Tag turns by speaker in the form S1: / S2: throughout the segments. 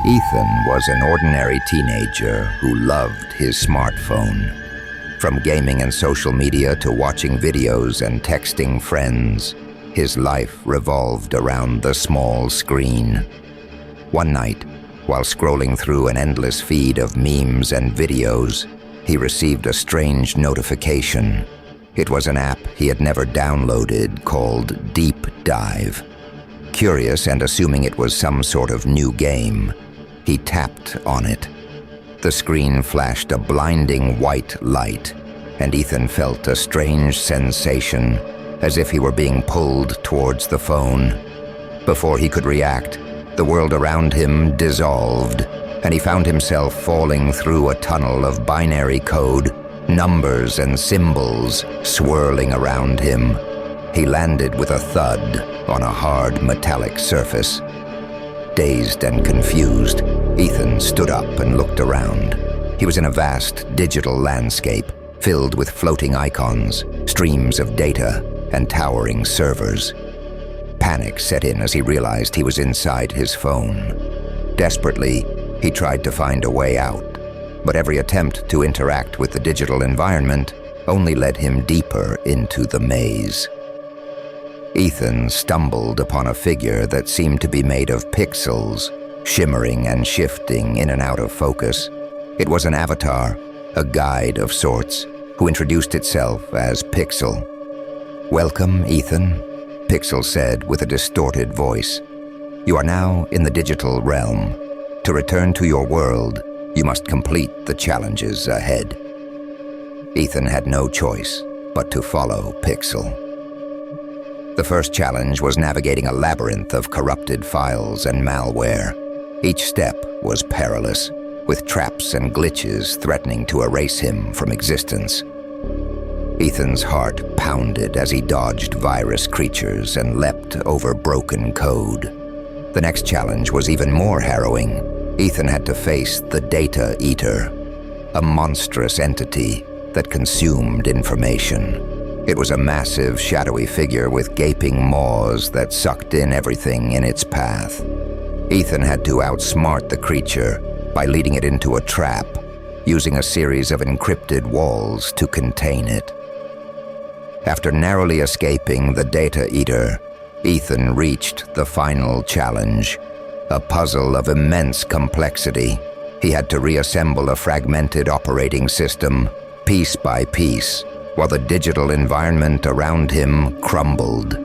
S1: Ethan was an ordinary teenager who loved his smartphone. From gaming and social media to watching videos and texting friends, his life revolved around the small screen. One night, while scrolling through an endless feed of memes and videos, he received a strange notification. It was an app he had never downloaded called Deep Dive. Curious and assuming it was some sort of new game, he tapped on it. The screen flashed a blinding white light, and Ethan felt a strange sensation, as if he were being pulled towards the phone. Before he could react, the world around him dissolved, and he found himself falling through a tunnel of binary code, numbers and symbols swirling around him. He landed with a thud on a hard metallic surface. Dazed and confused, Ethan stood up and looked around. He was in a vast digital landscape filled with floating icons, streams of data, and towering servers. Panic set in as he realized he was inside his phone. Desperately, he tried to find a way out, but every attempt to interact with the digital environment only led him deeper into the maze. Ethan stumbled upon a figure that seemed to be made of pixels, shimmering and shifting in and out of focus. It was an avatar, a guide of sorts, who introduced itself as Pixel. "Welcome, Ethan," Pixel said with a distorted voice. "You are now in the digital realm. To return to your world, you must complete the challenges ahead." Ethan had no choice but to follow Pixel. The first challenge was navigating a labyrinth of corrupted files and malware. Each step was perilous, with traps and glitches threatening to erase him from existence. Ethan's heart pounded as he dodged virus creatures and leapt over broken code. The next challenge was even more harrowing. Ethan had to face the Data Eater, a monstrous entity that consumed information. It was a massive, shadowy figure with gaping maws that sucked in everything in its path. Ethan had to outsmart the creature by leading it into a trap, using a series of encrypted walls to contain it. After narrowly escaping the Data Eater, Ethan reached the final challenge, a puzzle of immense complexity. He had to reassemble a fragmented operating system, piece by piece, while the digital environment around him crumbled.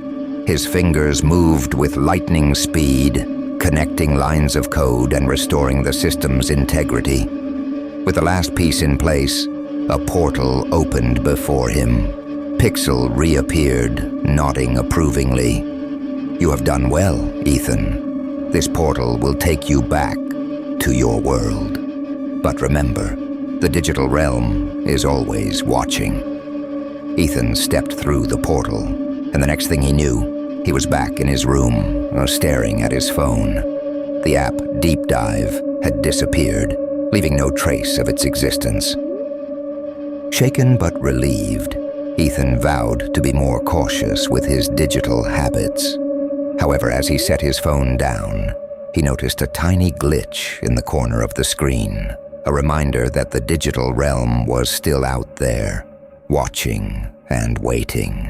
S1: His fingers moved with lightning speed, connecting lines of code and restoring the system's integrity. With the last piece in place, a portal opened before him. Pixel reappeared, nodding approvingly. "You have done well, Ethan. This portal will take you back to your world. But remember, the digital realm is always watching." Ethan stepped through the portal, and the next thing he knew, he was back in his room, staring at his phone. The app Deep Dive had disappeared, leaving no trace of its existence. Shaken but relieved, Ethan vowed to be more cautious with his digital habits. However, as he set his phone down, he noticed a tiny glitch in the corner of the screen, a reminder that the digital realm was still out there, watching and waiting.